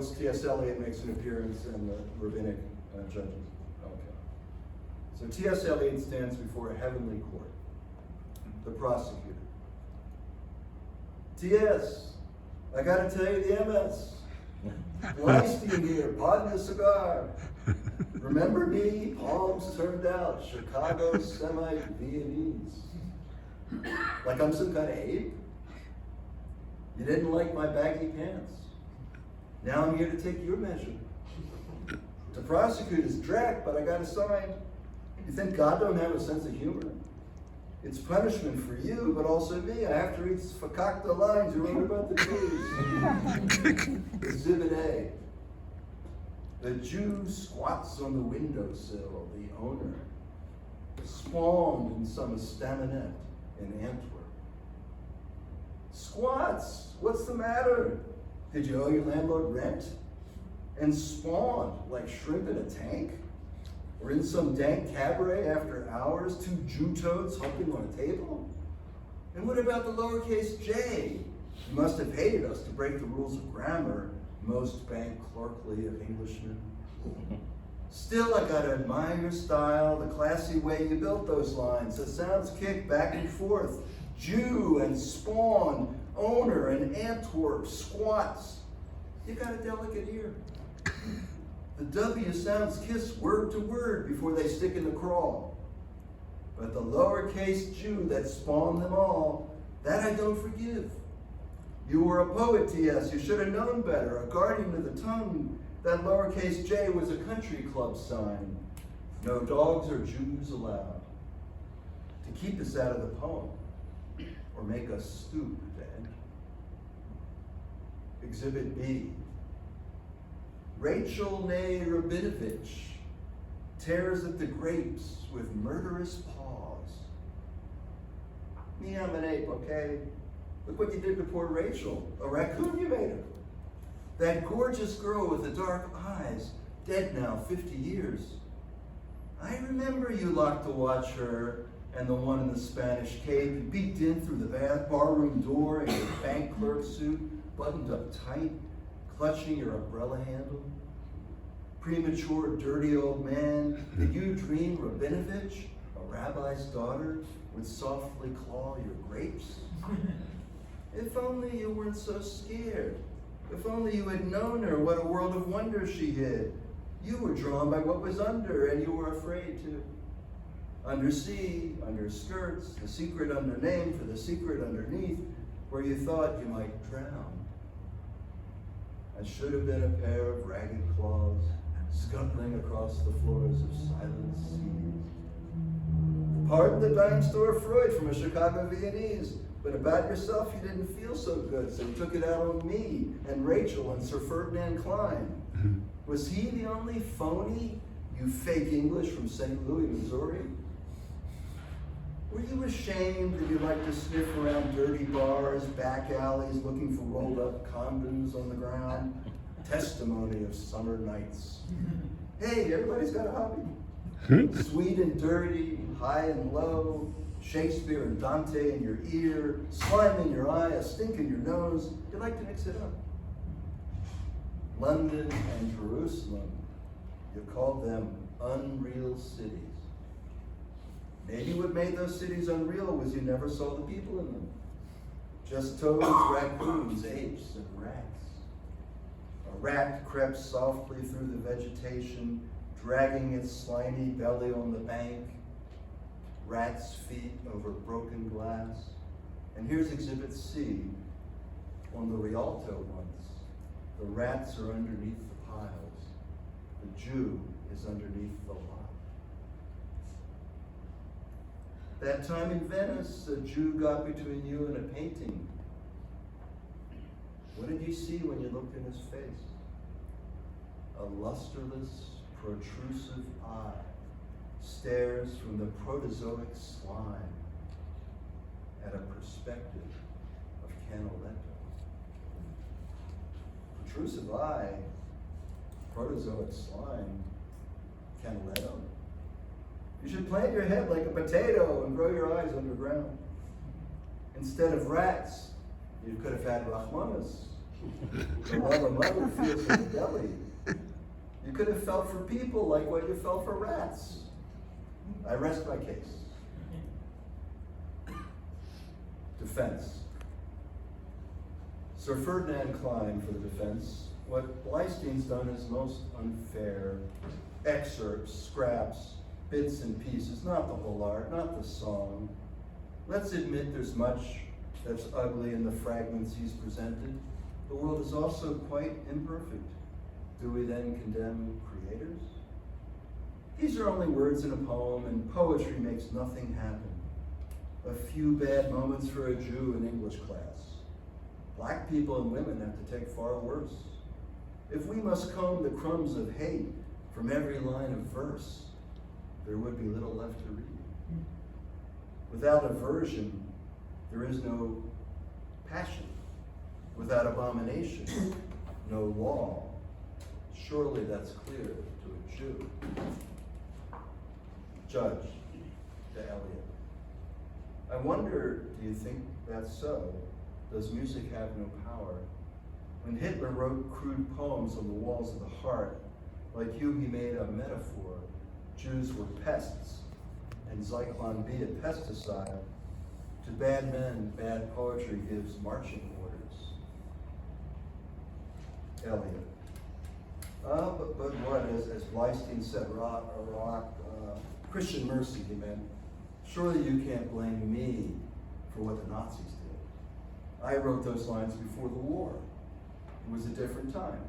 folks, T.S. Eliot makes an appearance and the rabbinic judges. Okay. So T.S. Eliot stands before a heavenly court, the prosecutor. T.S., I gotta tell you the MS. Weinstein here, pardon the cigar. Remember me, palms turned out, Chicago semi-Viennese. Like I'm some kind of ape? You didn't like my baggy pants. Now I'm here to take your measure. To prosecute is drag, but I got a sign. You think God don't have a sense of humor? It's punishment for you, but also me. I have to read fakakta lines you wrote about the Jews. Exhibit A. The Jew squats on the windowsill, the owner, spawned in some estaminet in Antwerp. Squats, what's the matter? Did you owe your landlord rent? And spawned like shrimp in a tank? Or in some dank cabaret after hours, two Jew toads humping on a table? And what about the lowercase j? You must have hated us to break the rules of grammar, most bank clerkly of Englishmen. Still, I gotta admire your style, the classy way you built those lines. The sounds kick back and forth. Jew and spawn, owner and Antwerp, squats. You got a delicate ear. The W sounds kiss word to word before they stick in the crawl. But the lowercase Jew that spawned them all, that I don't forgive. You were a poet, T.S. You should have known better, a guardian of the tongue. That lowercase j was a country club sign. No dogs or Jews allowed. To keep us out of the poem, or make us stoop to enter. Exhibit B. Rachel Nay Rabinovich tears at the grapes with murderous paws. Me, I'm an ape, okay? Look what you did to poor Rachel. A raccoon you made her. That gorgeous girl with the dark eyes, dead now 50 years. I remember you locked to watch her and the one in the Spanish cape. You peeked in through the barroom door in your bank clerk suit, buttoned up tight, clutching your umbrella handle. Premature, dirty old man, did you dream Rabinovich, a rabbi's daughter, would softly claw your grapes? If only you weren't so scared. If only you had known her, what a world of wonder she hid. You were drawn by what was under, and you were afraid to. Undersea, under skirts, the secret undername for the secret underneath, where you thought you might drown. I should have been a pair of ragged claws, scuttling across the floors of silent seas. Pardon the dime store Freud from a Chicago Viennese, but about yourself you didn't feel so good, so you took it out on me and Rachel and Sir Ferdinand Klein. Was he the only phony, you fake English from St. Louis, Missouri? Were you ashamed that you liked to sniff around dirty bars, back alleys, looking for rolled up condoms on the ground? Testimony of summer nights. Hey, everybody's got a hobby. Sweet and dirty, high and low, Shakespeare and Dante in your ear, slime in your eye, a stink in your nose. You like to mix it up. London and Jerusalem, you called them unreal cities. Maybe what made those cities unreal was you never saw the people in them. Just toads, raccoons, apes, and rats. A rat crept softly through the vegetation, dragging its slimy belly on the bank. Rat's feet over broken glass. And here's Exhibit C. On the Rialto ones, the rats are underneath the piles. The Jew is underneath the lot. That time in Venice, a Jew got between you and a painting. What did you see when you looked in his face? A lusterless, protrusive eye stares from the protozoic slime at a perspective of Canaletto. Protrusive eye, protozoic slime, Canaletto. You should plant your head like a potato and grow your eyes underground. Instead of rats, you could have had Rachmanis, The love a mother feels in the belly. You could have felt for people like what you felt for rats. I rest my case. Defense. Sir Ferdinand Klein for the defense. What Bleistein's done is most unfair. Excerpts, scraps, bits and pieces, not the whole art, not the song. Let's admit there's much that's ugly in the fragments he's presented. The world is also quite imperfect. Do we then condemn creators? These are only words in a poem, and poetry makes nothing happen. A few bad moments for a Jew in English class. Black people and women have to take far worse. If we must comb the crumbs of hate from every line of verse, there would be little left to read. Without aversion, there is no passion. Without abomination, no law. Surely that's clear to a Jew. Judge to Eliot. I wonder, do you think that's so? Does music have no power? When Hitler wrote crude poems on the walls of the heart, like you, he made a metaphor. Jews were pests, and Zyklon B a pesticide. To bad men, bad poetry gives marching orders. Eliot. But what, as Bleistin said, Christian mercy, he meant. Surely you can't blame me for what the Nazis did. I wrote those lines before the war. It was a different time.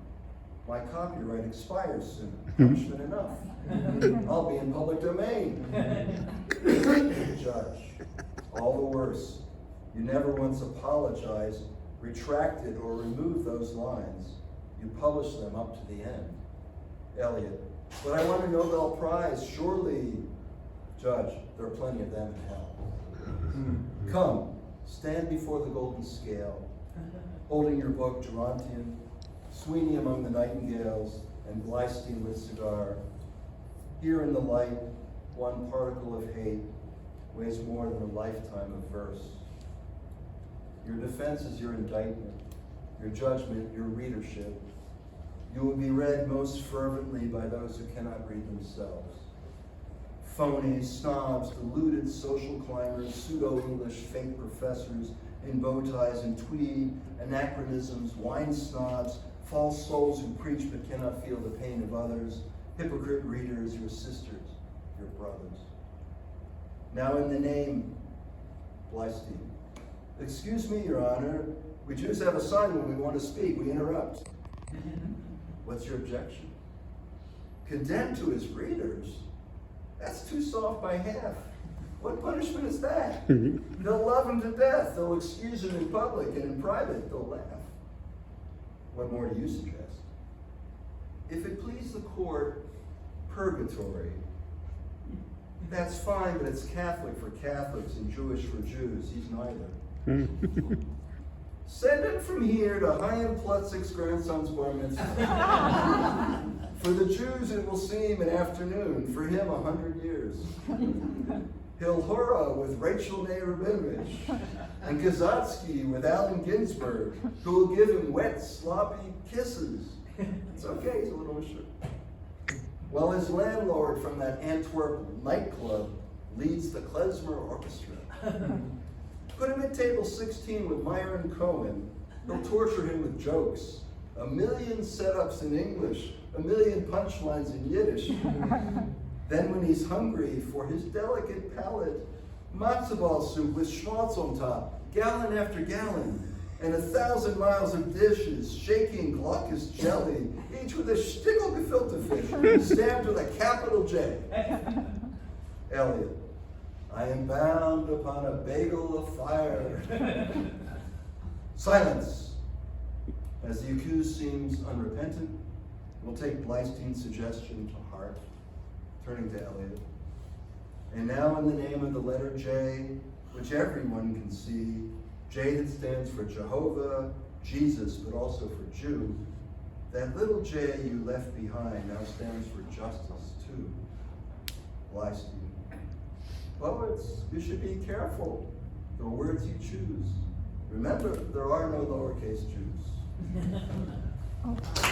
My copyright expires soon. Punishment enough. I'll be in public domain. Judge, all the worse. You never once apologized, retracted, or removed those lines. You published them up to the end. Eliot, but I won a Nobel Prize, surely. Judge, there are plenty of them in hell. Come, stand before the golden scale, holding your book, Gerontian, Sweeney among the nightingales, and Bleistin with cigar. Here in the light, one particle of hate weighs more than a lifetime of verse. Your defense is your indictment, your judgment, your readership. You will be read most fervently by those who cannot read themselves. Phonies, snobs, deluded social climbers, pseudo-English fake professors in bow ties and tweed, anachronisms, wine snobs, false souls who preach but cannot feel the pain of others, hypocrite readers, your sisters, your brothers. Now in the name, Bleistin. Excuse me, Your Honor, we Jews have a sign when we want to speak, we interrupt. What's your objection? Condemned to his readers? That's too soft by half. What punishment is that? They'll love him to death. They'll excuse him in public, and in private, they'll laugh. What more do you suggest? If it please the court, purgatory. That's fine, but it's Catholic for Catholics and Jewish for Jews. He's neither. Send him from here to Chaim Plutzik's grandson's bar mitzvah. For the Jews it will seem an afternoon, for him 100 years. He'll hurrah with Rachel Nay Rabinovich and Kazatsky with Allen Ginsberg, who will give him wet, sloppy kisses. It's okay, he's a little mature. While his landlord from that Antwerp nightclub leads the klezmer orchestra. Put him at table 16 with Meyer and Cohen. They'll torture him with jokes. 1 million setups in English, 1 million punchlines in Yiddish. Then when he's hungry for his delicate palate, matzo ball soup with schmaltz on top, gallon after gallon, and 1,000 miles of dishes, shaking glaucous jelly, each with a shtickle gefilte fish, stamped with a capital J. Eliot, I am bound upon a bagel of fire. Silence. As the accused seems unrepentant, we'll take Bleistin's suggestion to heart, turning to Eliot. And now in the name of the letter J, which everyone can see, J that stands for Jehovah, Jesus, but also for Jew, that little J you left behind now stands for justice too. Bleistin. Poets, you should be careful the words you choose. Remember, there are no lowercase Jews. Oh.